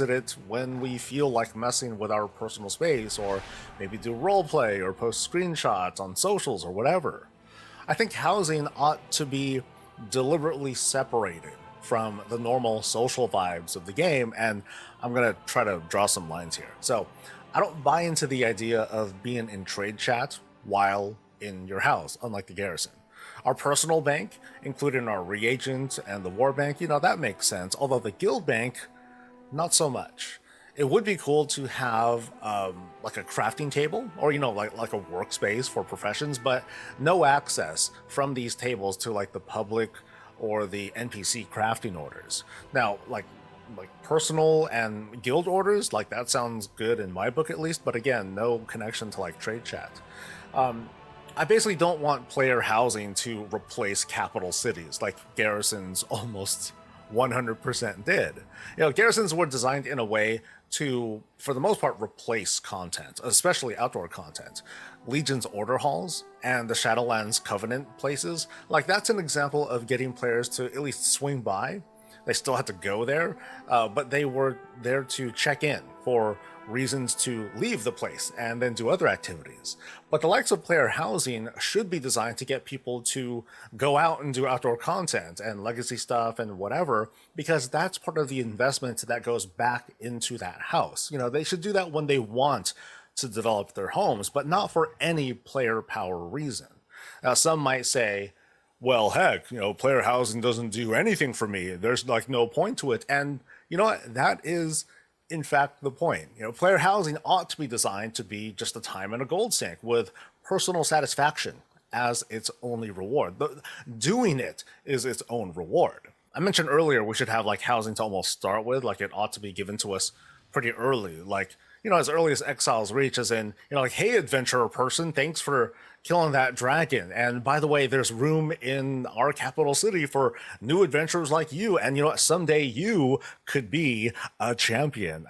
it when we feel like messing with our personal space, or maybe do roleplay or post screenshots on socials or whatever. I think housing ought to be deliberately separated from the normal social vibes of the game, and I'm gonna try to draw some lines here. So, I don't buy into the idea of being in trade chat while in your house, unlike the garrison. Our personal bank, including our reagent and the war bank, that makes sense, although the guild bank, not so much. It would be cool to have like a crafting table, or like a workspace for professions, but no access from these tables to like the public or the NPC crafting orders. Now, like personal and guild orders, like that sounds good in my book at least, but again, no connection to like trade chat. I basically don't want player housing to replace capital cities like garrisons almost 100% did. Garrisons were designed in a way to, for the most part, replace content, especially outdoor content. Legion's order halls and the Shadowlands Covenant places, like that's an example of getting players to at least swing by. They still had to go there, but they were there to check in for reasons to leave the place and then do other activities. But the likes of player housing should be designed to get people to go out and do outdoor content and legacy stuff and whatever, because that's part of the investment that goes back into that house. They should do that when they want to develop their homes, but not for any player power reason. Now, some might say, well, heck, player housing doesn't do anything for me. There's like no point to it. And you know what? That is, in fact, the point. Player housing ought to be designed to be just a time and a gold sink with personal satisfaction as its only reward. Doing it is its own reward. I mentioned earlier we should have like housing to almost start with, like it ought to be given to us pretty early, like as early as Exile's Reach, as in, like, hey, adventurer person, thanks for killing that dragon. And by the way, there's room in our capital city for new adventurers like you. And someday you could be a champion.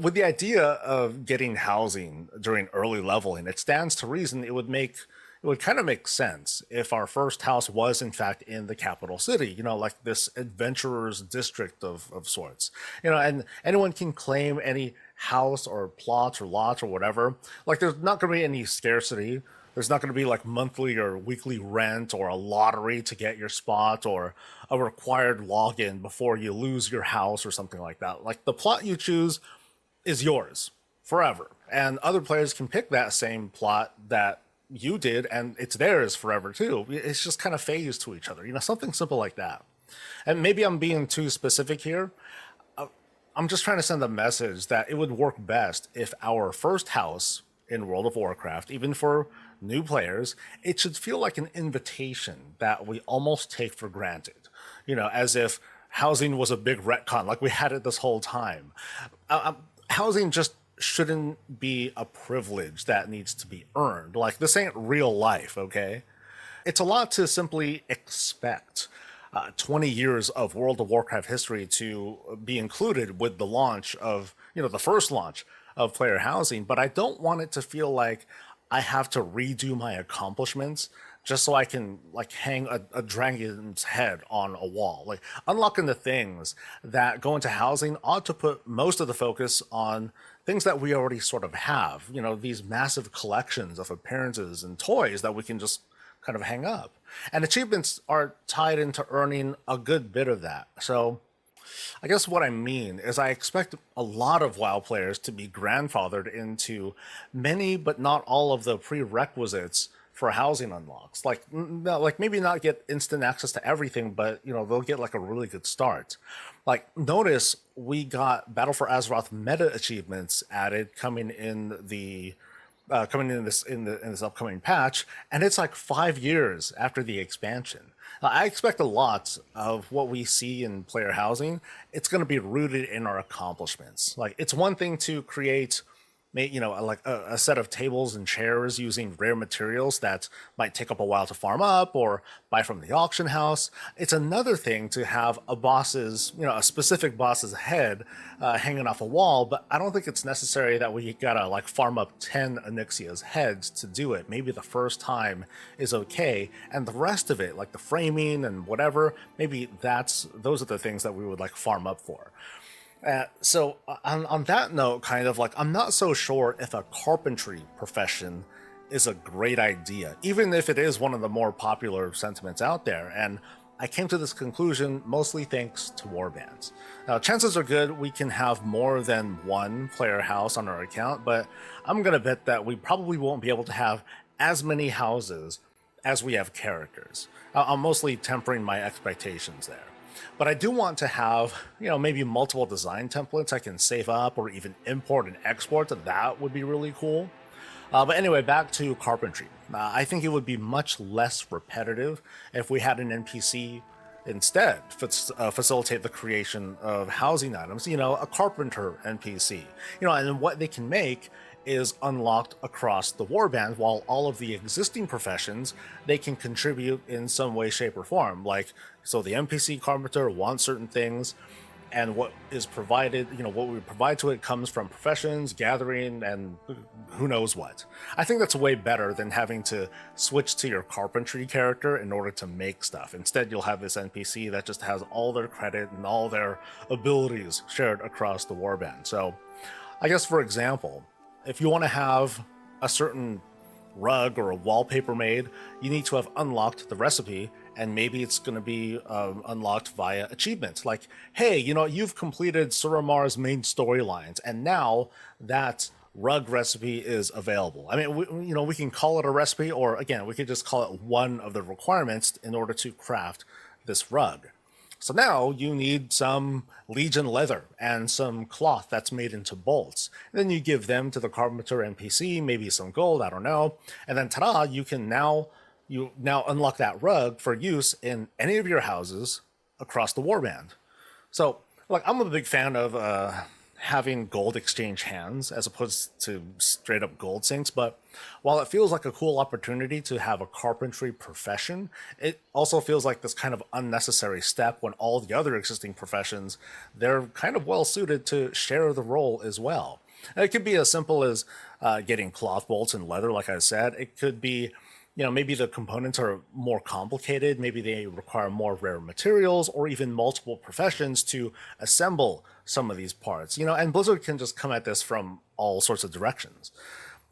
With the idea of getting housing during early leveling, it stands to reason it would kind of make sense if our first house was in fact in the capital city, like this adventurer's district of sorts, and anyone can claim any house or plot or lot or whatever. Like there's not going to be any scarcity. There's not going to be like monthly or weekly rent or a lottery to get your spot or a required login before you lose your house or something like that. Like the plot you choose is yours forever. And other players can pick that same plot that you did and it's theirs forever too. It's just kind of phased to each other, something simple like that. And maybe I'm being too specific here. I'm just trying to send a message that it would work best if our first house in World of Warcraft, even for new players, it should feel like an invitation that we almost take for granted, as if housing was a big retcon, like we had it this whole time. Housing just shouldn't be a privilege that needs to be earned. Like, this ain't real life, okay? It's a lot to simply expect 20 years of World of Warcraft history to be included with the launch of, the first launch of player housing, but I don't want it to feel like I have to redo my accomplishments just so I can like hang a dragon's head on a wall. Like, unlocking the things that go into housing ought to put most of the focus on things that we already sort of have, these massive collections of appearances and toys that we can just kind of hang up. And achievements are tied into earning a good bit of that. So I guess what I mean is I expect a lot of WoW players to be grandfathered into many, but not all of the prerequisites for housing unlocks. Like maybe not get instant access to everything, but they'll get like a really good start. Like, notice we got Battle for Azeroth meta achievements added coming in this upcoming patch, and it's like 5 years after the expansion. I expect a lot of what we see in player housing. It's going to be rooted in our accomplishments. Like, it's one thing to create like a set of tables and chairs using rare materials that might take up a while to farm up or buy from the auction house. It's another thing to have a specific boss's head hanging off a wall, but I don't think it's necessary that we gotta like farm up 10 Onyxia's heads to do it. Maybe the first time is okay, and the rest of it, like the framing and whatever, maybe those are the things that we would like farm up for. On that note, kind of like, I'm not so sure if a carpentry profession is a great idea, even if it is one of the more popular sentiments out there. And I came to this conclusion mostly thanks to warbands. Now, chances are good we can have more than one player house on our account, but I'm gonna bet that we probably won't be able to have as many houses as we have characters. I'm mostly tempering my expectations there. But I do want to have, maybe multiple design templates I can save up or even import and export. That would be really cool. But anyway, back to carpentry. I think it would be much less repetitive if we had an NPC instead facilitate the creation of housing items, a carpenter NPC, and what they can make is unlocked across the warband, while all of the existing professions they can contribute in some way, shape, or form. Like, so the NPC carpenter wants certain things, and what is provided, what we provide to it comes from professions, gathering, and who knows what. I think that's way better than having to switch to your carpentry character in order to make stuff. Instead, you'll have this NPC that just has all their credit and all their abilities shared across the warband. So, I guess, for example, if you want to have a certain rug or a wallpaper made, you need to have unlocked the recipe, and maybe it's going to be unlocked via achievements. Like, hey, you've completed Suramar's main storylines, and now that rug recipe is available. I mean, we can call it a recipe, or again, we could just call it one of the requirements in order to craft this rug. So now you need some Legion leather and some cloth that's made into bolts. And then you give them to the carpenter NPC, maybe some gold, I don't know. And then ta-da, you now unlock that rug for use in any of your houses across the warband. So, I'm a big fan of having gold exchange hands as opposed to straight up gold sinks, but while it feels like a cool opportunity to have a carpentry profession, it also feels like this kind of unnecessary step when all the other existing professions, they're kind of well suited to share the role as well. And it could be as simple as getting cloth bolts and leather, like I said. It could be, maybe the components are more complicated, maybe they require more rare materials, or even multiple professions to assemble some of these parts, and Blizzard can just come at this from all sorts of directions.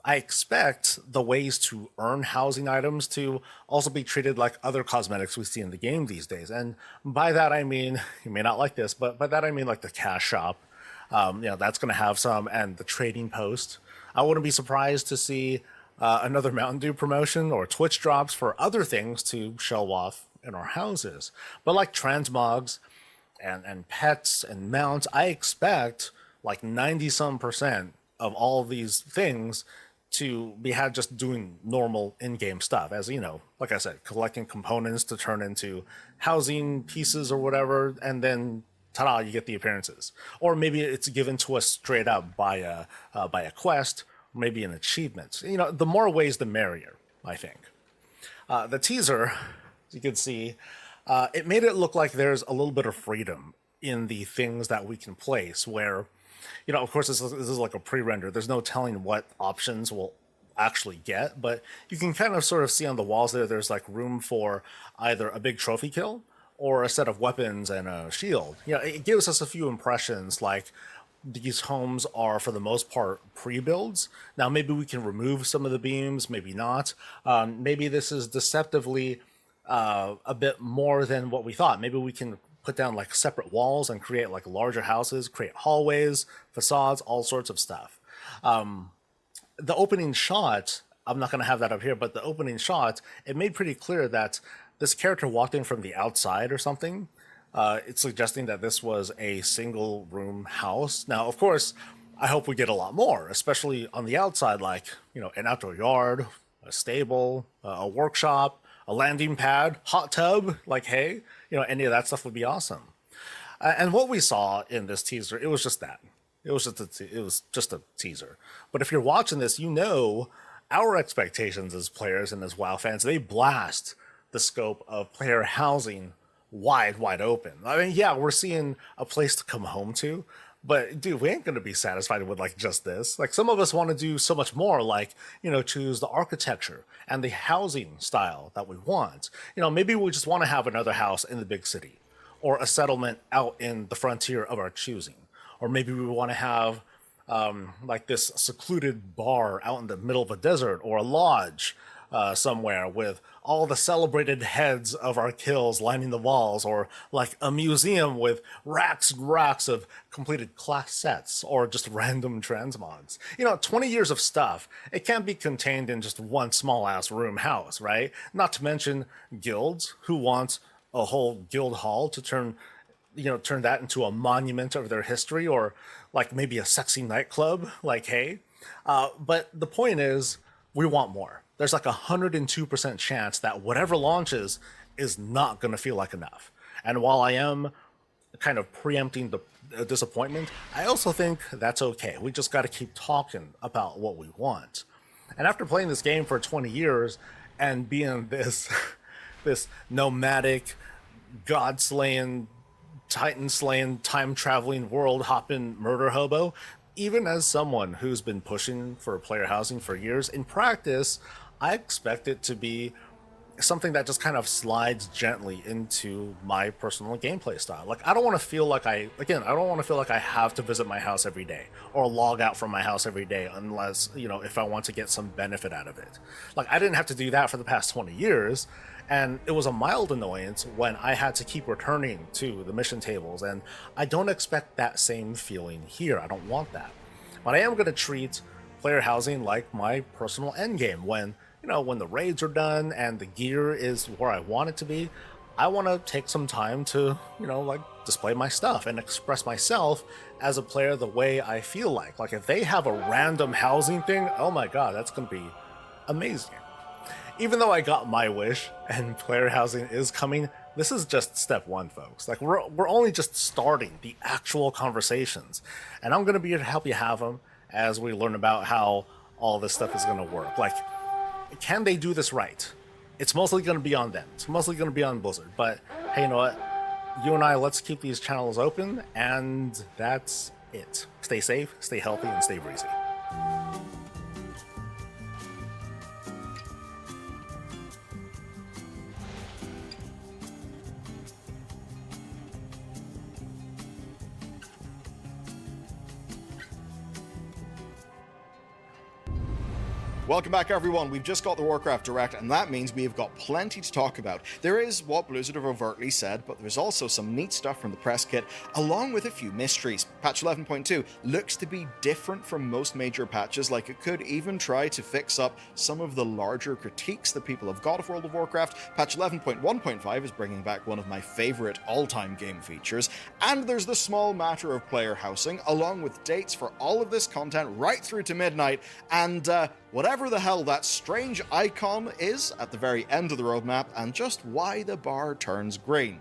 I expect the ways to earn housing items to also be treated like other cosmetics we see in the game these days. And by that I mean, you may not like this, but by that I mean like the cash shop. That's going to have some, and the trading post. I wouldn't be surprised to see another Mountain Dew promotion or Twitch drops for other things to show off in our houses. But like transmogs and pets and mounts, I expect like 90 some percent of all of these things to be had just doing normal in-game stuff, as like I said, collecting components to turn into housing pieces or whatever, and then ta-da, you get the appearances. Or maybe it's given to us straight up by a quest, maybe an achievement. The more ways the merrier, I think. The teaser, as you can see, it made it look like there's a little bit of freedom in the things that we can place, where, of course, this is like a pre-render. There's no telling what options we'll actually get, but you can kind of sort of see on the walls there's like room for either a big trophy kill or a set of weapons and a shield. It gives us a few impressions, like these homes are, for the most part, pre-builds. Now, maybe we can remove some of the beams, maybe not. Maybe this is deceptively a bit more than what we thought. Maybe we can put down like separate walls and create like larger houses, create hallways, facades, all sorts of stuff. The opening shot, I'm not going to have that up here, but the opening shot, it made pretty clear that this character walked in from the outside or something. It's suggesting that this was a single room house. Now, of course, I hope we get a lot more, especially on the outside, like, an outdoor yard, a stable, a workshop, a landing pad, hot tub, like, hey, any of that stuff would be awesome. And what we saw in this teaser, it was just that. It was just a teaser. But if you're watching this, our expectations as players and as WoW fans, they blast the scope of player housing wide open. I mean, yeah, we're seeing a place to come home to, but dude, we ain't going to be satisfied with like just this. Like, some of us want to do so much more, like, choose the architecture and the housing style that we want. Maybe we just want to have another house in the big city, or a settlement out in the frontier of our choosing. Or maybe we want to have like this secluded bar out in the middle of a desert, or a lodge somewhere with all the celebrated heads of our kills lining the walls, or like a museum with racks and racks of completed class sets, or just random transmods. 20 years of stuff, it can't be contained in just one small ass room house, right? Not to mention guilds who want a whole guild hall to turn that into a monument of their history, or like maybe a sexy nightclub, like, hey. But the point is, we want more. There's like 102% chance that whatever launches is not going to feel like enough. And while I am kind of preempting the disappointment, I also think that's okay. We just got to keep talking about what we want. And after playing this game for 20 years and being this this nomadic, god-slaying, titan-slaying, time-traveling, world-hopping murder hobo, even as someone who's been pushing for player housing for years, in practice, I expect it to be something that just kind of slides gently into my personal gameplay style. Like, I don't want to feel like I have to visit my house every day or log out from my house every day unless, if I want to get some benefit out of it. Like, I didn't have to do that for the past 20 years, and it was a mild annoyance when I had to keep returning to the mission tables, and I don't expect that same feeling here. I don't want that. But I am going to treat player housing like my personal endgame. When the raids are done and the gear is where I want it to be, I want to take some time to, display my stuff and express myself as a player the way I feel like. Like, if they have a random housing thing, oh my god, that's going to be amazing. Even though I got my wish and player housing is coming, this is just step one, folks. Like, we're only just starting the actual conversations, and I'm going to be here to help you have them as we learn about how all this stuff is going to work. Like, can they do this right? It's mostly going to be on them. It's mostly going to be on Blizzard. But hey, you know what? You and I, let's keep these channels open, and that's it. Stay safe, stay healthy, and stay breezy. Welcome back, everyone. We've just got the Warcraft Direct, and that means we have got plenty to talk about. There is what Blizzard have overtly said, but there's also some neat stuff from the press kit, along with a few mysteries. Patch 11.2 looks to be different from most major patches, like it could even try to fix up some of the larger critiques that people have got of World of Warcraft. Patch 11.1.5 is bringing back one of my favorite all-time game features, and there's the small matter of player housing, along with dates for all of this content right through to midnight, and whatever the hell that strange icon is at the very end of the roadmap, and just why the bar turns green.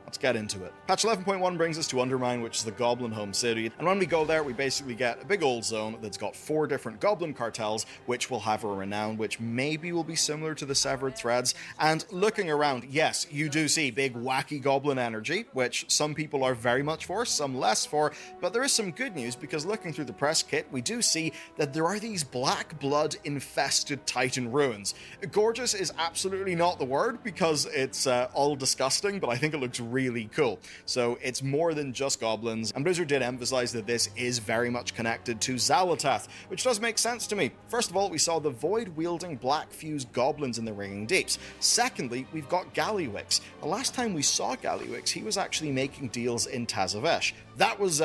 Let's get into it. Patch 11.1 brings us to Undermine, which is the Goblin home city, and when we go there, we basically get a big old zone that's got 4 different Goblin cartels, which will have a renown, which maybe will be similar to the Severed Threads. And looking around, yes, you do see big wacky Goblin energy, which some people are very much for, some less for, but there is some good news, because looking through the press kit, we do see that there are these black blood infested Titan ruins. Gorgeous is absolutely not the word, because it's all disgusting, but I think it looks really cool. So it's more than just goblins, and Blizzard did emphasize that this is very much connected to Xal'atath, which does make sense to me. First of all, we saw the void-wielding black-fused goblins in the Ringing Deeps. Secondly, we've got Gallywix. The last time we saw Gallywix, he was actually making deals in Tazavesh. That was,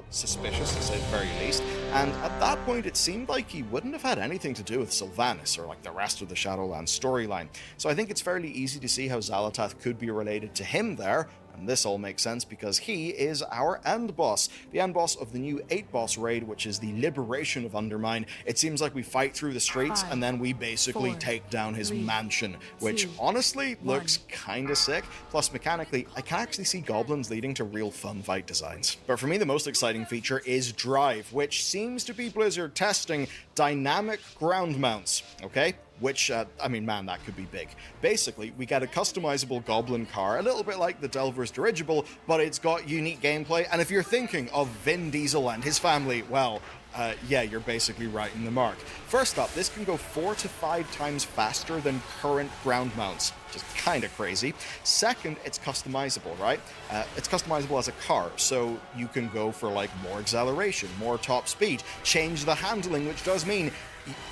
suspicious to say the very least, and at that point it seemed like he wouldn't have had anything to do with Sylvanas or like the rest of the Shadowlands storyline. So I think it's fairly easy to see how Xal'atath could be related to him there. And this all makes sense because he is our end boss, the end boss of the new 8-boss raid, which is the liberation of Undermine. It seems like we fight through the streets and then we basically take down his mansion, which honestly looks kinda sick. Plus, mechanically, I can actually see goblins leading to real fun fight designs. But for me, the most exciting feature is Drive, which seems to be Blizzard testing dynamic ground mounts, okay? Which, man, that could be big. Basically, we get a customizable goblin car, a little bit like the Delver's dirigible, but it's got unique gameplay, and if you're thinking of Vin Diesel and his family, well, Yeah, you're basically right in the mark. First up, this can go 4 to 5 times faster than current ground mounts, which is kind of crazy. Second, it's customizable, right? It's customizable as a car, so you can go for like more acceleration, more top speed, change the handling, which does mean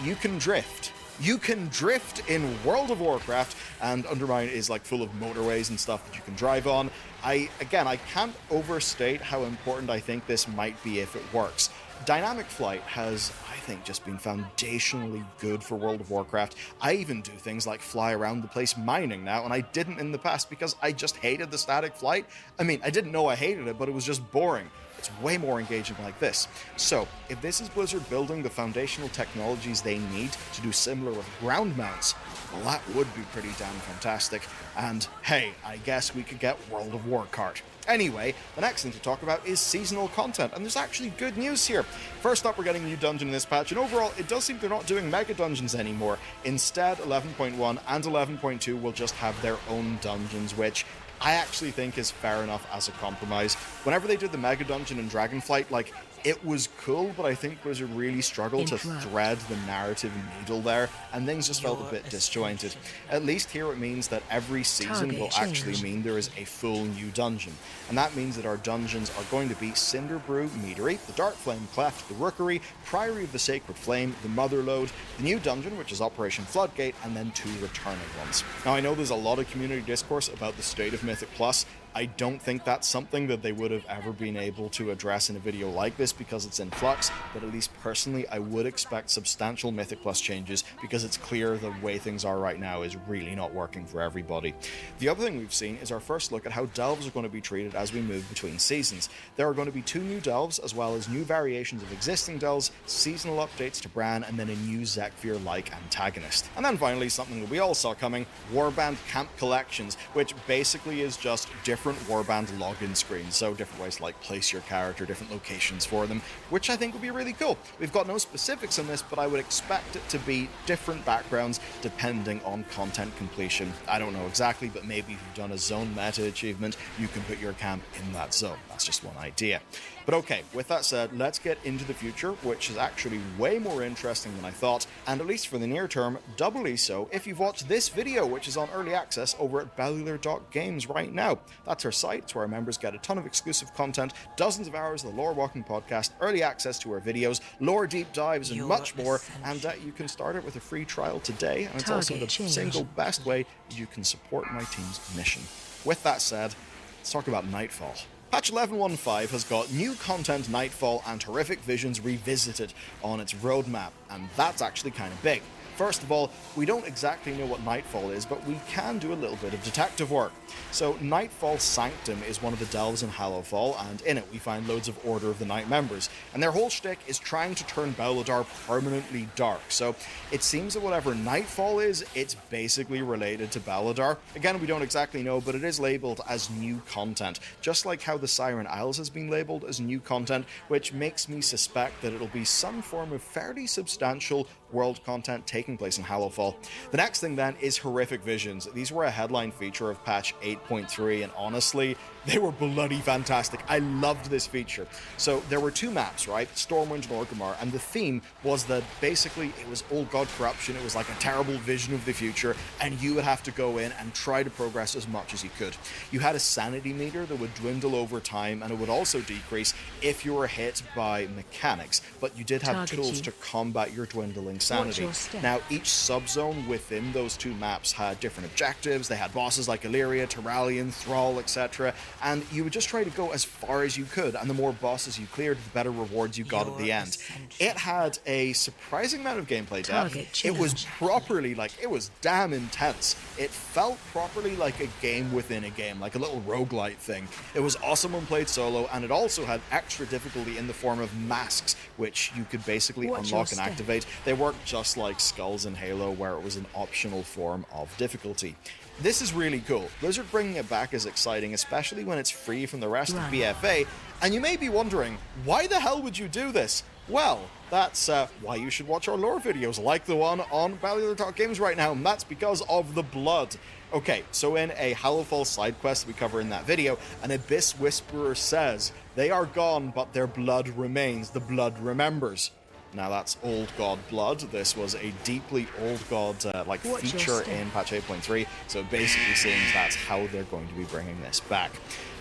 you can drift. You can drift in World of Warcraft, and Undermine is like full of motorways and stuff that you can drive on. I can't overstate how important I think this might be if it works. Dynamic flight has, I think, just been foundationally good for World of Warcraft. I even do things like fly around the place mining now, and I didn't in the past because I just hated the static flight. I mean, I didn't know I hated it, but it was just boring. It's way more engaging like this. So, if this is Blizzard building the foundational technologies they need to do similar with ground mounts, well, that would be pretty damn fantastic. And hey, I guess we could get World of Warcraft. Anyway, the next thing to talk about is seasonal content, and there's actually good news here. First up, we're getting a new dungeon in this patch, and overall, it does seem they're not doing mega dungeons anymore. Instead, 11.1 and 11.2 will just have their own dungeons, which I actually think is fair enough as a compromise. Whenever they did the Mega Dungeon in Dragonflight, like, it was cool, but I think Blizzard really struggled to thread the narrative needle there, and things just felt a bit disjointed. At least here it means that every season will actually mean there is a full new dungeon, and that means that our dungeons are going to be Cinderbrew Meadery, the Darkflame Cleft, the Rookery, Priory of the Sacred Flame, the Motherlode, the new dungeon, which is Operation Floodgate, and then 2 returning ones. Now, I know there's a lot of community discourse about the state of Mythic Plus. I don't think that's something that they would have ever been able to address in a video like this because it's in flux, but at least personally I would expect substantial Mythic Plus changes because it's clear the way things are right now is really not working for everybody. The other thing we've seen is our first look at how delves are going to be treated as we move between seasons. There are going to be 2 new delves as well as new variations of existing delves, seasonal updates to Bran, and then a new Zekfir-like antagonist. And then finally, something that we all saw coming, Warband Camp Collections, which basically is just different Warband login screens, so different ways to like place your character, different locations for them, which I think would be really cool. We've got no specifics on this, but I would expect it to be different backgrounds depending on content completion. I don't know exactly, but maybe if you've done a zone meta achievement, you can put your camp in that zone. That's just one idea. But okay, with that said, let's get into the future, which is actually way more interesting than I thought, and at least for the near term, doubly so if you've watched this video, which is on early access over at bellular.games right now. That's our site, it's where our members get a ton of exclusive content, dozens of hours of the Lore Walking podcast, early access to our videos, lore deep dives, and much more, and you can start it with a free trial today, and it's also the single best way you can support my team's mission. With that said, let's talk about Nightfall. Patch 11.1.5 has got new content, Nightfall, and Horrific Visions revisited on its roadmap, and that's actually kind of big. First of all, we don't exactly know what Nightfall is, but we can do a little bit of detective work. So Nightfall Sanctum is one of the delves in Hallowfall, and in it we find loads of Order of the Night members, and their whole shtick is trying to turn Beledar permanently dark. So it seems that whatever Nightfall is, it's basically related to Beledar. Again, we don't exactly know, but it is labeled as new content, just like how the Siren Isles has been labeled as new content, which makes me suspect that it'll be some form of fairly substantial world content taking place in Hallowfall. The next thing then is Horrific Visions. These were a headline feature of patch 8.3, and honestly, they were bloody fantastic. I loved this feature. So there were 2 maps, right? Stormwind and Orgrimmar, and the theme was that basically it was Old God Corruption. It was like a terrible vision of the future, and you would have to go in and try to progress as much as you could. You had a sanity meter that would dwindle over time, and it would also decrease if you were hit by mechanics, but you did have tools to combat your dwindling sanity. Now, each subzone within those 2 maps had different objectives. They had bosses like Illyria, Terralion, Thrall, etc., and you would just try to go as far as you could, and the more bosses you cleared, the better rewards you got at the end. It had a surprising amount of gameplay depth. It was properly, it was damn intense. It felt properly like a game within a game, like a little roguelite thing. It was awesome when played solo, and it also had extra difficulty in the form of masks, which you could basically unlock and activate. They work just like Skull lulls in Halo where it was an optional form of difficulty. This is really cool. Blizzard bringing it back is exciting, especially when it's free from the rest of BFA, and you may be wondering, why the hell would you do this? Well, that's why you should watch our lore videos, like the one on Valuable Talk Games right now, and that's because of the blood. Okay, so in a Hallowfall side quest we cover in that video, an Abyss Whisperer says, "They are gone, but their blood remains. The blood remembers." Now that's Old God blood. This was a deeply Old God feature in patch 8.3, so it basically seems that's how they're going to be bringing this back.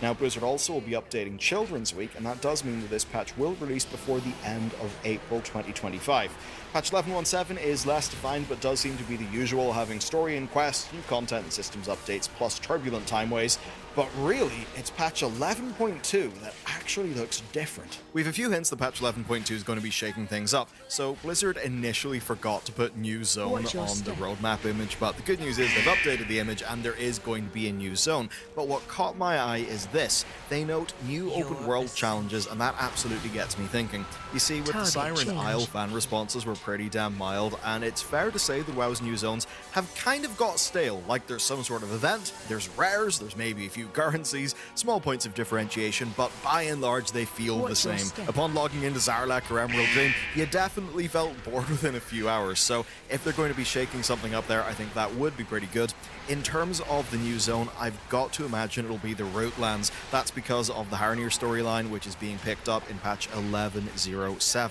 Now Blizzard also will be updating Children's Week, and that does mean that this patch will release before the end of April 2025. Patch 11.17 is less defined, but does seem to be the usual, having story and quests, new content and systems updates, plus turbulent timeways. But really, it's patch 11.2 that actually looks different. We have a few hints that patch 11.2 is going to be shaking things up, so Blizzard initially forgot to put New Zone on the roadmap image, but the good news is they've updated the image and there is going to be a new zone. But what caught my eye is this. They note new open world challenges, and that absolutely gets me thinking. You see, with the Siren Isle fan responses were pretty damn mild, and it's fair to say the WoW's new zones have kind of got stale. Like there's some sort of event, there's rares, there's maybe a few currencies, small points of differentiation, but by and large they feel the same. Upon logging into Zarlak or Emerald Dream, you definitely felt bored within a few hours, so if they're going to be shaking something up there, I think that would be pretty good. In terms of the new zone, I've got to imagine it'll be the Rootlands. That's because of the Harnir storyline, which is being picked up in patch 11.07.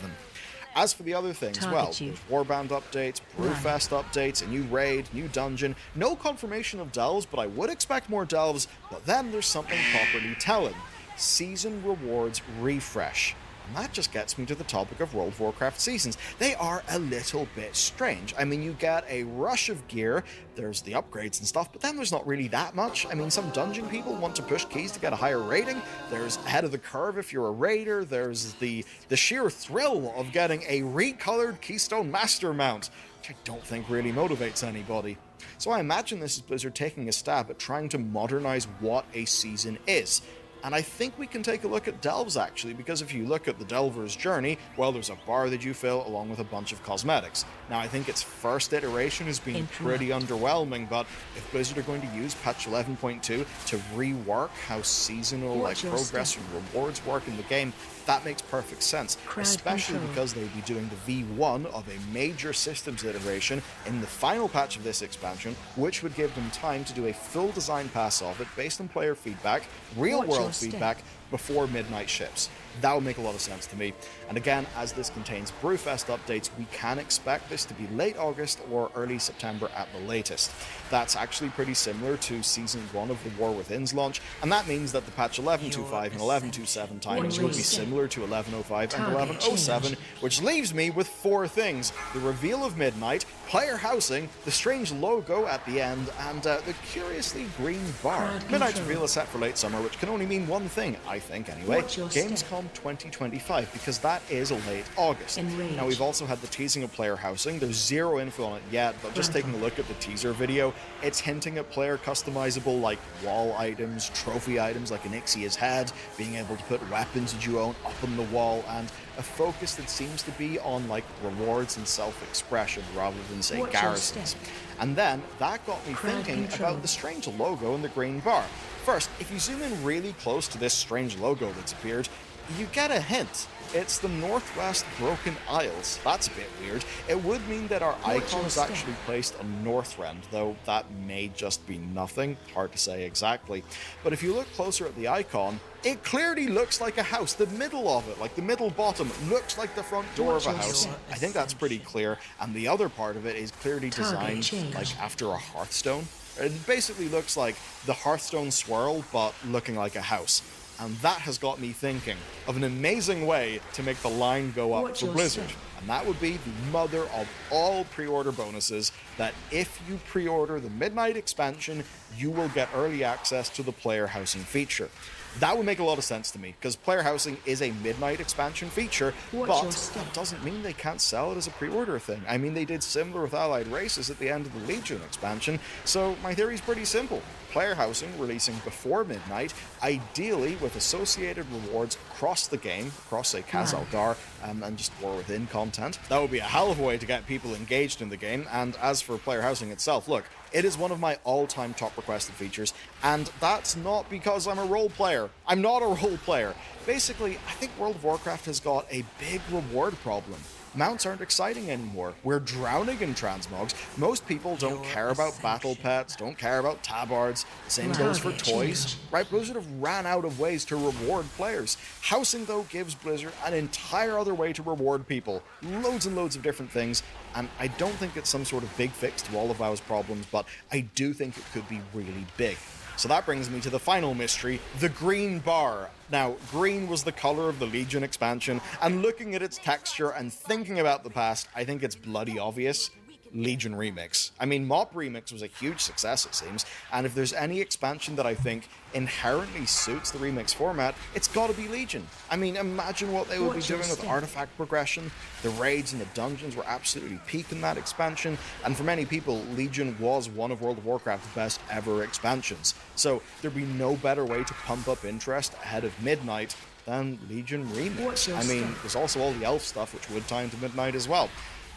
As for the other things, well, there's Warband updates, Brewfest updates, a new raid, new dungeon, no confirmation of delves, but I would expect more delves, but then there's something properly telling. Season rewards refresh. And that just gets me to the topic of World of Warcraft seasons. They are a little bit strange. I mean, you get a rush of gear, there's the upgrades and stuff, but then there's not really that much. I mean, some dungeon people want to push keys to get a higher rating. There's ahead of the curve if you're a raider. There's the sheer thrill of getting a recolored Keystone Master mount, which I don't think really motivates anybody. So I imagine this is Blizzard taking a stab at trying to modernize what a season is. And I think we can take a look at delves, actually, because if you look at the Delver's journey, well, there's a bar that you fill along with a bunch of cosmetics. Now, I think its first iteration has been pretty underwhelming, but if Blizzard are going to use patch 11.2 to rework how seasonal progress and rewards work in the game, that makes perfect sense, especially because they'll be doing the V1 of a major systems iteration in the final patch of this expansion, which would give them time to do a full design pass of it based on player feedback, real-world feedback, before midnight ships. That would make a lot of sense to me. And again, as this contains Brewfest updates, we can expect this to be late August or early September at the latest. That's actually pretty similar to Season 1 of the War Within's launch, and that means that the patch 11.25 and 11.27 timings would be similar to 11.05 and 11.07, which leaves me with four things: the reveal of Midnight, player housing, the strange logo at the end, and the curiously green bar. Midnight's reveal is set for late summer, which can only mean one thing, I think anyway: Gamescom 2025, because that is late August. Now, we've also had the teasing of player housing. There's zero info on it yet, but just taking a look at the teaser video, it's hinting at player customizable like wall items, trophy items like Anixia's head, being able to put weapons that you own up on the wall, and a focus that seems to be on like rewards and self-expression rather than, say, garrisons. And then that got me thinking about the strange logo in the green bar. First, if you zoom in really close to this strange logo that's appeared, you get a hint. It's the Northwest Broken Isles. That's a bit weird. It would mean that our icon is actually placed on Northrend, though that may just be nothing. Hard to say exactly. But if you look closer at the icon, it clearly looks like a house. The middle of it, like the middle bottom, looks like the front door of a house. I think that's pretty clear. And the other part of it is clearly designed like after a Hearthstone. It basically looks like the Hearthstone swirl, but looking like a house. And that has got me thinking of an amazing way to make the line go up for Blizzard. And that would be the mother of all pre-order bonuses, that if you pre-order the Midnight expansion, you will get early access to the player housing feature. That would make a lot of sense to me, because player housing is a midnight expansion feature, but that doesn't mean they can't sell it as a pre-order thing. I mean, they did similar with Allied Races at the end of the Legion expansion, so my theory's pretty simple. Player housing releasing before midnight, ideally with associated rewards across the game, across, say, Khazal-Dar, and just War Within content. That would be a hell of a way to get people engaged in the game, and as for player housing itself, look, it is one of my all-time top requested features, and that's not because I'm a role player. I'm not a role player. Basically, I think World of Warcraft has got a big reward problem. Mounts aren't exciting anymore. We're drowning in transmogs. Most people don't care about battle pets, don't care about tabards. The same goes for toys. Right, Blizzard have ran out of ways to reward players. Housing, though, gives Blizzard an entire other way to reward people. Loads and loads of different things, and I don't think it's some sort of big fix to all of WoW's problems, but I do think it could be really big. So that brings me to the final mystery, the green bar. Now, green was the color of the Legion expansion, and looking at its texture and thinking about the past, I think it's bloody obvious. Legion Remix. I mean, Mop Remix was a huge success, it seems, and if there's any expansion that I think inherently suits the Remix format, it's gotta be Legion. I mean, imagine what they would be doing with artifact progression. The raids and the dungeons were absolutely peak in that expansion, and for many people, Legion was one of World of Warcraft's best ever expansions. So there'd be no better way to pump up interest ahead of midnight than Legion Remix. I mean, there's also all the elf stuff, which would tie into midnight as well.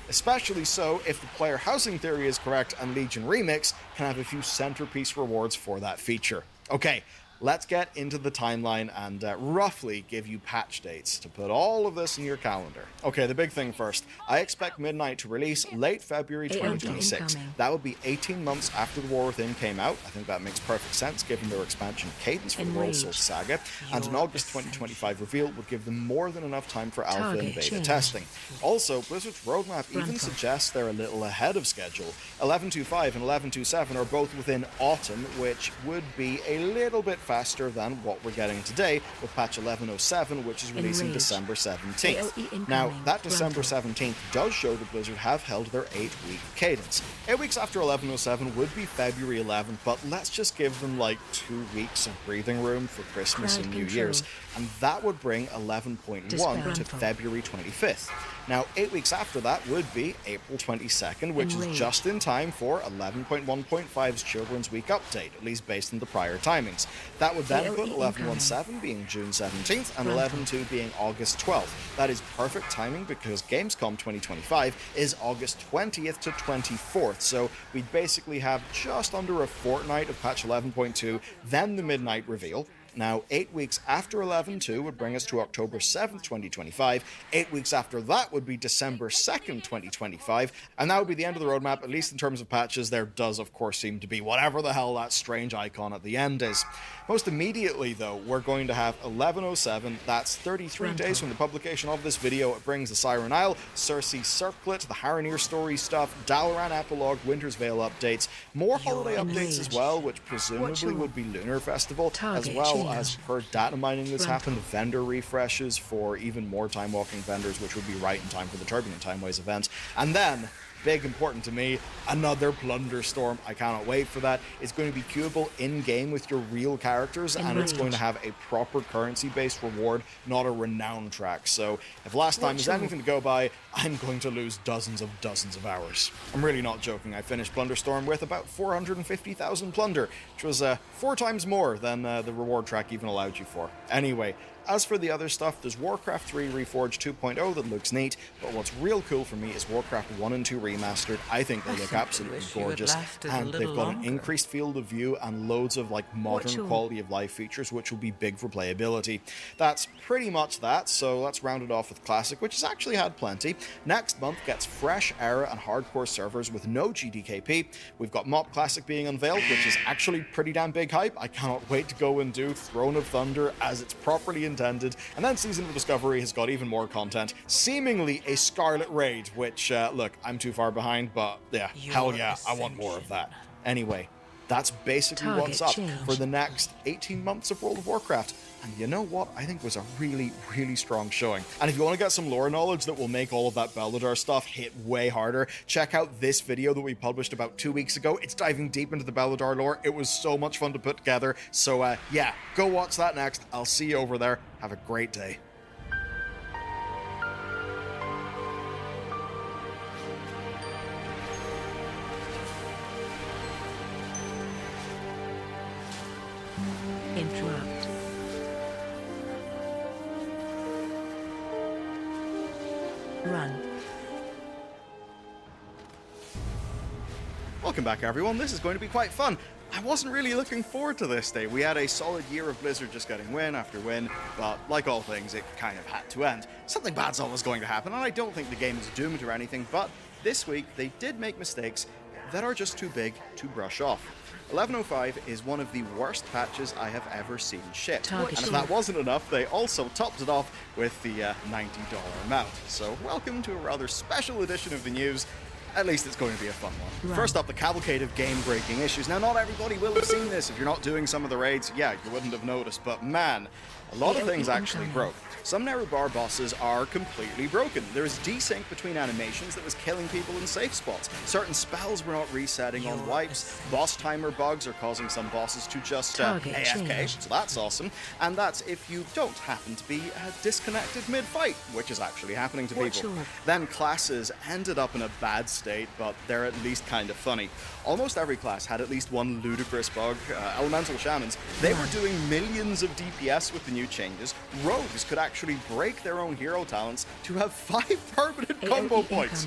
Especially so if the player housing theory is correct and Legion Remix can have a few centerpiece rewards for that feature. Okay, let's get into the timeline and roughly give you patch dates to put all of this in your calendar. Okay, the big thing first. I expect Midnight to release late February 2026. That would be 18 months after the War Within came out. I think that makes perfect sense given their expansion cadence for the World Source Saga. And an August 2025 reveal would give them more than enough time for alpha and beta testing. Also, Blizzard's roadmap even suggests they're a little ahead of schedule. 11.25 and 11.27 are both within autumn, which would be a little bit faster than what we're getting today with patch 11.07, which is releasing December 17th. Now, that December 17th does show that Blizzard have held their 8-week cadence. 8 weeks after 11.07 would be February 11th, but let's just give them like 2 weeks of breathing room for Christmas and New Year's, and that would bring 11.1 to February 25th. Now, 8 weeks after that would be April 22nd, which is just in time for 11.1.5's Children's Week update, at least based on the prior timings. That would then put 11.17 being June 17th and 11.2 being August 12th. That is perfect timing because Gamescom 2025 is August 20th to 24th, so we'd basically have just under a fortnight of patch 11.2, then the midnight reveal. Now, 8 weeks after 11.2 would bring us to October 7th, 2025. 8 weeks after that would be December 2nd, 2025. And that would be the end of the roadmap, at least in terms of patches. There does, of course, seem to be whatever the hell that strange icon at the end is. Most immediately, though, we're going to have 11.07. That's 33 days from the publication of this video. It brings the Siren Isle, Cersei Circlet, the Haranir story stuff, Dalaran Epilogue, Winter's Veil updates, more holiday updates as well, which presumably would be Lunar Festival, as well as per data mining that's happened, vendor refreshes for even more time walking vendors, which would be right in time for the Turbulent Timeways event. And then, big important to me, another Plunder Storm. I cannot wait for that. It's going to be queuable in-game with your real characters, and it's going to have a proper currency-based reward, not a renown track. So if last time is anything to go by, I'm going to lose dozens of hours. I'm really not joking. I finished Plunder Storm with about 450,000 plunder, which was 4 times more than the reward track even allowed you for. Anyway, as for the other stuff, there's Warcraft 3 Reforged 2.0 that looks neat, but what's real cool for me is Warcraft 1 and 2 Remastered. I think they look absolutely gorgeous, and they've got an increased field of view and loads of like modern quality of life features, which will be big for playability. That's pretty much that, so let's round it off with Classic, which has actually had plenty. Next month gets fresh era and hardcore servers with no GDKP. We've got Mop Classic being unveiled, which is actually pretty damn big hype. I cannot wait to go and do Throne of Thunder as it's properly intended. And then Season of Discovery has got even more content, seemingly a Scarlet Raid, which, look, I'm too far behind, but yeah, hell yeah, I want more of that. Anyway, that's basically what's up for the next 18 months of World of Warcraft. and you know what? I think was a really, really strong showing. And if you want to get some lore knowledge that will make all of that Beldar stuff hit way harder, check out this video that we published about 2 weeks ago. It's diving deep into the Beldar lore. It was so much fun to put together. So yeah, go watch that next. I'll see you over there. Have a great day. Interrupt. Run. Welcome back, everyone. This is going to be quite fun. I wasn't really looking forward to this day. We had a solid year of Blizzard just getting win after win, but like all things, it kind of had to end. Something bad's always going to happen, and I don't think the game is doomed or anything, but this week they did make mistakes that are just too big to brush off. 11.05 is one of the worst patches I have ever seen shipped. And if that wasn't enough, they also topped it off with the $90 amount. So welcome to a rather special edition of the news. At least it's going to be a fun one. Right. First up, the cavalcade of game-breaking issues. Now, not everybody will have seen this. If you're not doing some of the raids, yeah, you wouldn't have noticed. But man, a lot of things actually broke. Some Nerubar bosses are completely broken. There is desync between animations that was killing people in safe spots. Certain spells were not resetting on wipes. Boss timer bugs are causing some bosses to just AFK, so that's awesome. And that's if you don't happen to be disconnected mid-fight, which is actually happening to people. Then classes ended up in a bad state, but they're at least kind of funny. Almost every class had at least one ludicrous bug. Elemental Shamans, they were doing millions of DPS with the new changes. Rogues could actually break their own hero talents to have 5 permanent combo points.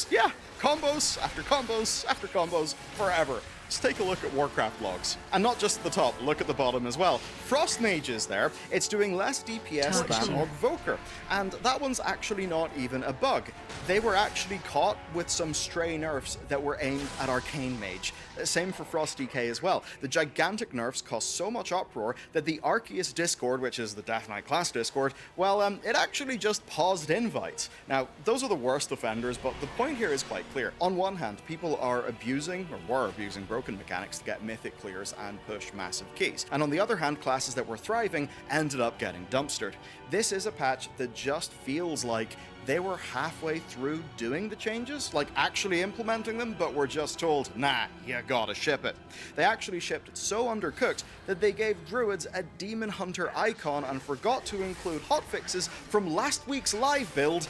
Yeah, combos after combos after combos forever. Let's take a look at Warcraft logs. And not just at the top, look at the bottom as well. Frost Mage is there. It's doing less DPS than Ogvoker. And that one's actually not even a bug. They were actually caught with some stray nerfs that were aimed at Arcane Mage. Same for Frost DK as well. The gigantic nerfs caused so much uproar that the Arceus Discord, which is the Death Knight class Discord, well, it actually just paused invites. Now, those are the worst offenders, but the point here is quite clear. On one hand, people are abusing, or were abusing, broken mechanics to get mythic clears and push massive keys. And on the other hand, classes that were thriving ended up getting dumpstered. This is a patch that just feels like they were halfway through doing the changes, like actually implementing them, but were just told, nah, you gotta ship it. They actually shipped it so undercooked that they gave druids a demon hunter icon and forgot to include hotfixes from last week's live build,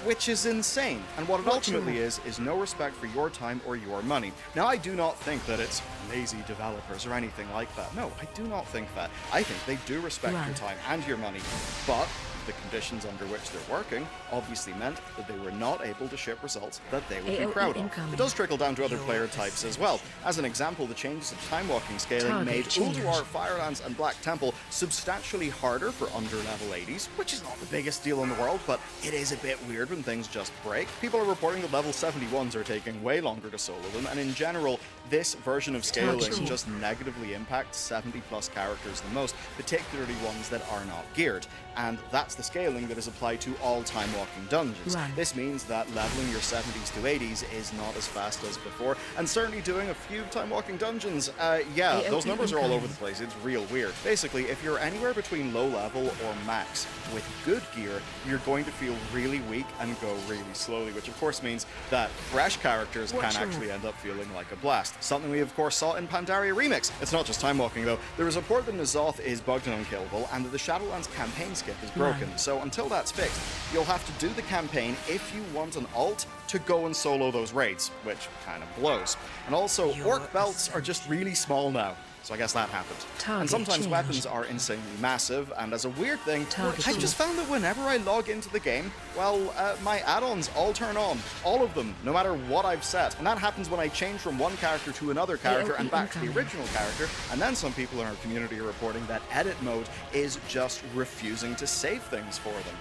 which is insane. And what it ultimately is no respect for your time or your money. Now, I do not think that it's lazy developers or anything like that. No, I do not think that. I think they do respect your time and your money, but the conditions under which they're working obviously meant that they were not able to ship results that they would be proud of. It does trickle down to other player types as well. As an example, the changes of time-walking scaling made Ulduar, Firelands, and Black Temple substantially harder for under-level 80s, which is not the biggest deal in the world, but it is a bit weird when things just break. People are reporting that level 71s are taking way longer to solo them, and in general, this version of scaling just negatively impacts 70-plus characters the most, particularly ones that are not geared. And that's the scaling that is applied to all time-walking dungeons. This means that leveling your 70s to 80s is not as fast as before, and certainly doing a few time-walking dungeons, yeah, those numbers are all over the place. It's real weird. Basically, if you're anywhere between low level or max with good gear, you're going to feel really weak and go really slowly, which of course means that fresh characters can actually end up feeling like a blast. Something we of course saw in Pandaria Remix. It's not just time-walking though. There is a report that N'Zoth is bugged and unkillable, and that the Shadowlands campaign skip is broken. So until that's fixed, you'll have to do the campaign if you want an alt to go and solo those raids, which kind of blows. And also, orc belts are just really small now. So I guess that happened. And sometimes weapons are insanely massive, and as a weird thing, I've just found that whenever I log into the game, well, my add-ons all turn on. All of them, no matter what I've set. And that happens when I change from one character to another character and back to the original character, and then some people in our community are reporting that edit mode is just refusing to save things for them.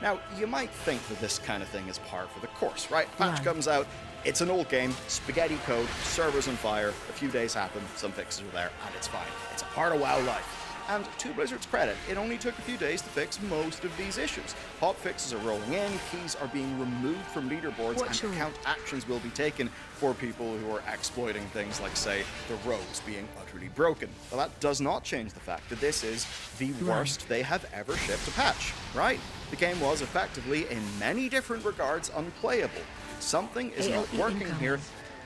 Now, you might think that this kind of thing is par for the course, right? Patch comes out, it's an old game, spaghetti code, servers on fire, a few days happen, some fixes are there, and it's fine. It's a part of WoW life. And to Blizzard's credit, it only took a few days to fix most of these issues. Hot fixes are rolling in, keys are being removed from leaderboards, and account actions will be taken for people who are exploiting things like, say, the rogues being utterly broken. But that does not change the fact that this is the worst they have ever shipped a patch, right? The game was effectively, in many different regards, unplayable. Something is not working here,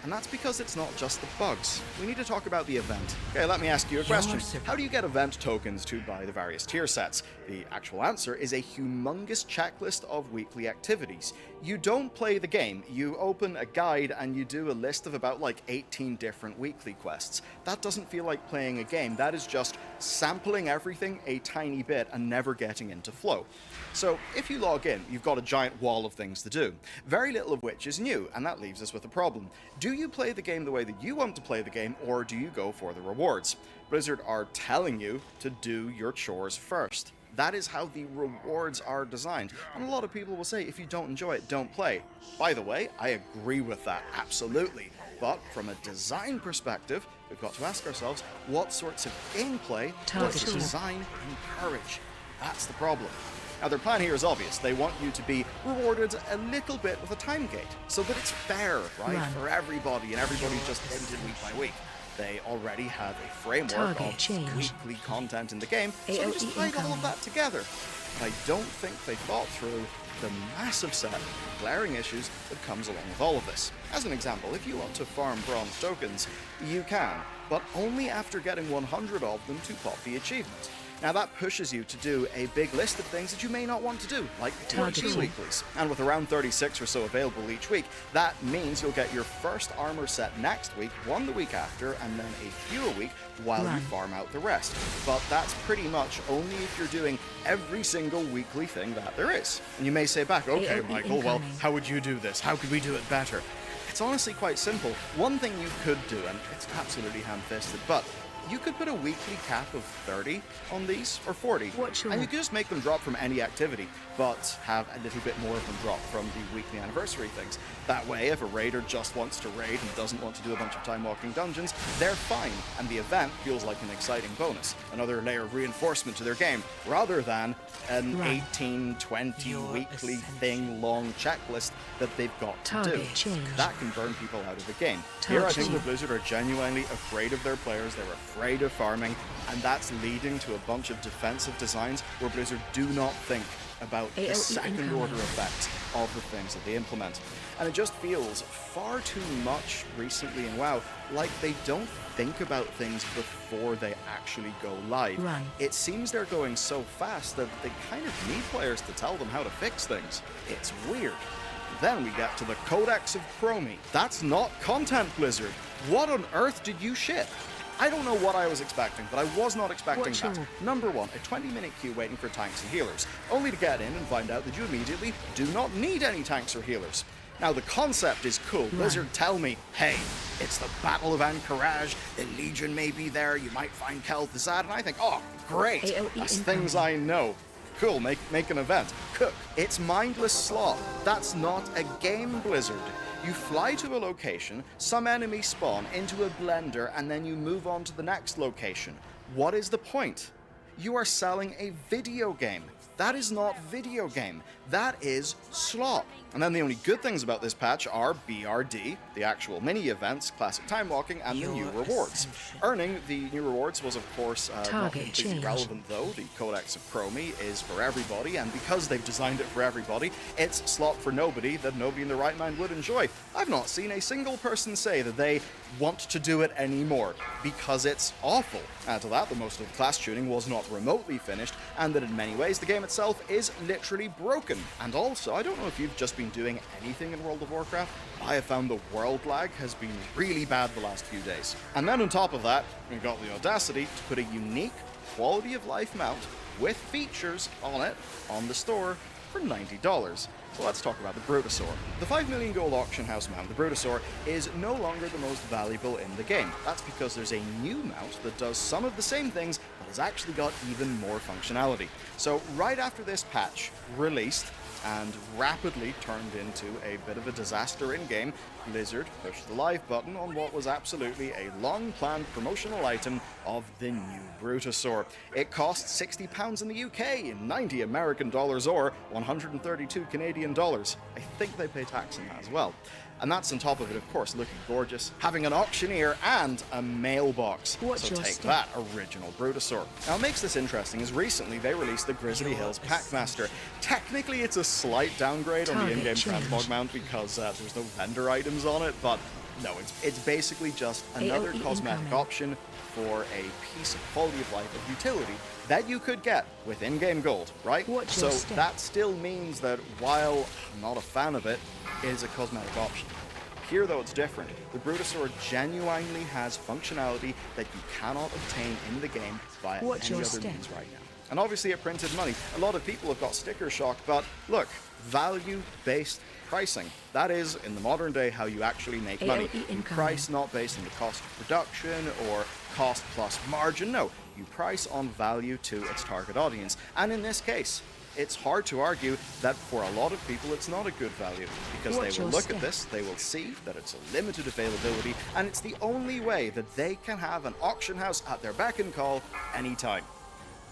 and that's because it's not just the bugs. We need to talk about the event. Okay, let me ask you a question. How do you get event tokens to buy the various tier sets? The actual answer is a humongous checklist of weekly activities. You don't play the game, you open a guide and you do a list of about like 18 different weekly quests. That doesn't feel like playing a game, that is just sampling everything a tiny bit and never getting into flow. So if you log in, you've got a giant wall of things to do, very little of which is new, and that leaves us with a problem. Do you play the game the way that you want to play the game, or do you go for the rewards? Blizzard are telling you to do your chores first. That is how the rewards are designed. And a lot of people will say, if you don't enjoy it, don't play. By the way, I agree with that, absolutely. But from a design perspective, we've got to ask ourselves, what sorts of gameplay does the design encourage? That's the problem. Now, their plan here is obvious. They want you to be rewarded a little bit with a time gate, so that it's fair, right, for everybody, and everybody's just edited week by week. They already have a framework of weekly content in the game, so they just tied all of that together. But I don't think they thought through the massive set of glaring issues that comes along with all of this. As an example, if you want to farm bronze tokens, you can, but only after getting 100 of them to pop the achievement. Now that pushes you to do a big list of things that you may not want to do, like 2 weeklies. And with around 36 or so available each week, that means you'll get your first armor set next week, one the week after, and then a few a week while you farm out the rest. But that's pretty much only if you're doing every single weekly thing that there is. And you may say back, okay, Michael, well, how would you do this? How could we do it better? It's honestly quite simple. One thing you could do, and it's absolutely ham-fisted, but you could put a weekly cap of 30 on these, or 40, and you could just make them drop from any activity, but have a little bit more of them drop from the weekly anniversary things. That way, if a raider just wants to raid and doesn't want to do a bunch of time-walking dungeons, they're fine, and the event feels like an exciting bonus, another layer of reinforcement to their game, rather than an 18, 20 weekly thing-long checklist that they've got to do. That can burn people out of the game. Here, I think the Blizzard are genuinely afraid of their players, they're afraid of farming, and that's leading to a bunch of defensive designs where Blizzard do not think about the second-order effects of the things that they implement. And it just feels far too much recently in WoW like they don't think about things before they actually go live. It seems they're going so fast that they kind of need players to tell them how to fix things. It's weird. Then we get to the Codex of Chromie. That's not content, Blizzard. What on earth did you ship? I don't know what I was expecting, but I was not expecting that. Number one, a 20-minute queue waiting for tanks and healers, only to get in and find out that you immediately do not need any tanks or healers. Now, the concept is cool. Blizzard tell me, hey, it's the Battle of Anchorage, the Legion may be there, you might find Kel'Thuzad, and I think, oh, great, that's things I know. Cool, make an event. Cook. It's mindless slot. That's not a game, Blizzard. You fly to a location, some enemies spawn into a blender, and then you move on to the next location. What is the point? You are selling a video game. That is not video game. That is slop. And then the only good things about this patch are BRD, the actual mini-events, classic time walking, and the new rewards. Earning the new rewards was, of course, not completely relevant, though. The Codex of Chromie is for everybody, and because they've designed it for everybody, it's slop for nobody that nobody in their right mind would enjoy. I've not seen a single person say that they want to do it anymore, because it's awful. Add to that, that most of the class tuning was not remotely finished, and that in many ways the game itself is literally broken. And also, I don't know if you've just been doing anything in World of Warcraft, I have found the world lag has been really bad the last few days. And then on top of that, we've got the audacity to put a unique quality of life mount with features on it on the store for $90. So let's talk about the Brutosaur. The 5 million gold auction house mount, the Brutosaur, is no longer the most valuable in the game. That's because there's a new mount that does some of the same things, but has actually got even more functionality. So right after this patch released, and rapidly turned into a bit of a disaster in-game, Blizzard pushed the live button on what was absolutely a long-planned promotional item of the new Brutosaur. It cost £60 in the UK, 90 American dollars or 132 Canadian dollars. I think they pay tax on that as well. And that's on top of it, of course, looking gorgeous, having an auctioneer and a mailbox. So take that, original Brutosaur. Now, what makes this interesting is recently they released the Grizzly Hills Packmaster. Technically, it's a slight downgrade on the in-game transmog mount because there's no vendor items on it, but no, it's basically just another cosmetic option for a piece of quality of life of utility that you could get with in-game gold, right? So that still means that while I'm not a fan of it, it is a cosmetic option. Here, though, it's different. The Brutosaur genuinely has functionality that you cannot obtain in the game via any other means right now. And obviously it printed money. A lot of people have got sticker shock, but look, value-based pricing. That is, in the modern day, how you actually make money. You price not based on the cost of production or cost plus margin. No, you price on value to its target audience. And in this case, it's hard to argue that for a lot of people it's not a good value, because they will look at this, they will see that it's a limited availability, and it's the only way that they can have an auction house at their beck and call anytime.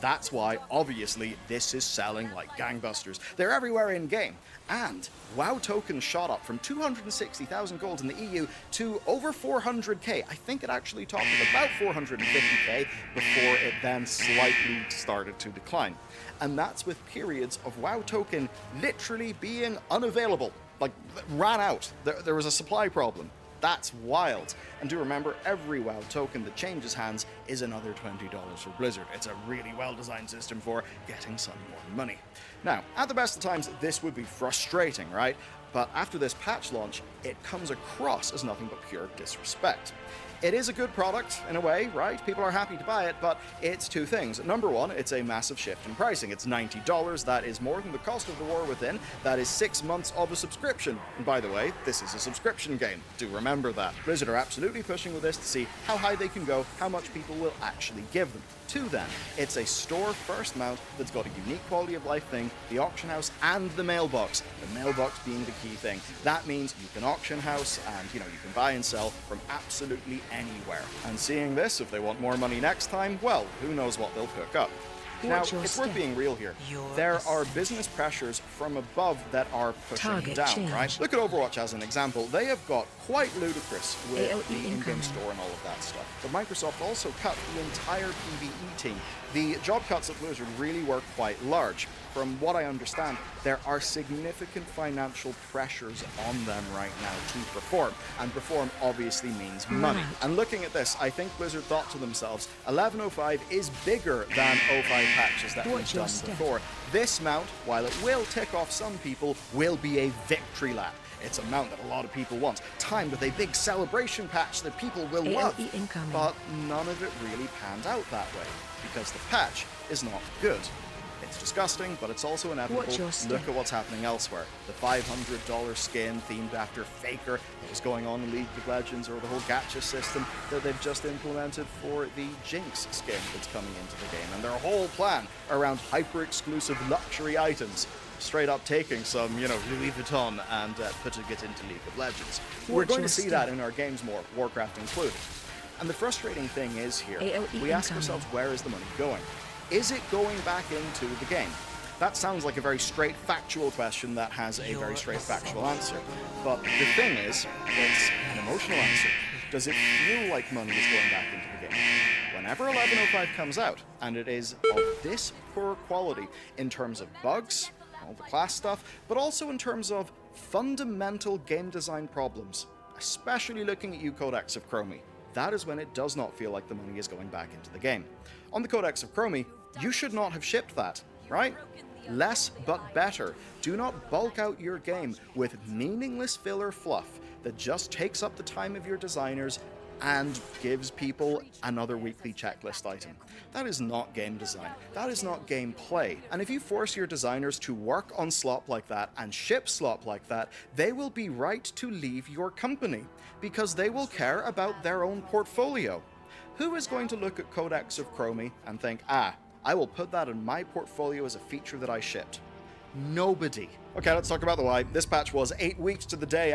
That's why, obviously, this is selling like gangbusters. They're everywhere in-game. And WoW tokens shot up from 260,000 gold in the EU to over 400k. I think it actually topped at about 450k before it then slightly started to decline. And that's with periods of WoW token literally being unavailable. Like, ran out. There was a supply problem. That's wild. And do remember, every WoW token that changes hands is another $20 for Blizzard. It's a really well-designed system for getting some more money. Now, at the best of times, this would be frustrating, right? But after this patch launch, it comes across as nothing but pure disrespect. It is a good product, in a way, right? People are happy to buy it, but it's two things. Number one, it's a massive shift in pricing. It's $90. That is more than the cost of the War Within. That is 6 months of a subscription. And by the way, this is a subscription game. Do remember that. Blizzard are absolutely pushing with this to see how high they can go, how much people will actually give them. Two, then, it's a store-first mount that's got a unique quality of life thing, the auction house, and the mailbox. The mailbox being the key thing. That means you can auction house and, you can buy and sell from absolutely anywhere. And seeing this, if they want more money next time, well, who knows what they'll cook up. Now, it's worth being real here. There are business pressures from above that are pushing down, right? Look at Overwatch as an example. They have got quite ludicrous with the in-game store and all of that stuff. But Microsoft also cut the entire PvE team. The job cuts at Blizzard really were quite large. From what I understand, there are significant financial pressures on them right now to perform. And perform obviously means money. And looking at this, I think Blizzard thought to themselves, 11.05 is bigger than 05 patches that we've done before. This mount, while it will tick off some people, will be a victory lap. It's a mount that a lot of people want, timed with a big celebration patch that people will love. But none of it really panned out that way, because the patch is not good. It's disgusting, but it's also inevitable. Look at what's happening elsewhere. The $500 skin themed after Faker that was going on in League of Legends, or the whole gacha system that they've just implemented for the Jinx skin that's coming into the game, and their whole plan around hyper-exclusive luxury items. Straight up taking some, Louis Vuitton and putting it into League of Legends. We're going to see that in our games more, Warcraft included. And the frustrating thing is here, we ask ourselves, where is the money going? Is it going back into the game? That sounds like a very straight factual question that has a very straight factual answer. But the thing is, it's an emotional answer. Does it feel like money is going back into the game? Whenever 11.05 comes out, and it is of this poor quality in terms of bugs, all the class stuff, but also in terms of fundamental game design problems, especially looking at Codex of Chromie, that is when it does not feel like the money is going back into the game. On the Codex of Chromie, you should not have shipped that, right? Less but better. Do not bulk out your game with meaningless filler fluff that just takes up the time of your designers and gives people another weekly checklist item. That is not game design. That is not gameplay. And if you force your designers to work on slop like that and ship slop like that, they will be right to leave your company, because they will care about their own portfolio. Who is going to look at Codex of Chromie and think, I will put that in my portfolio as a feature that I shipped? Nobody. Okay, let's talk about the why. This patch was 8 weeks to the day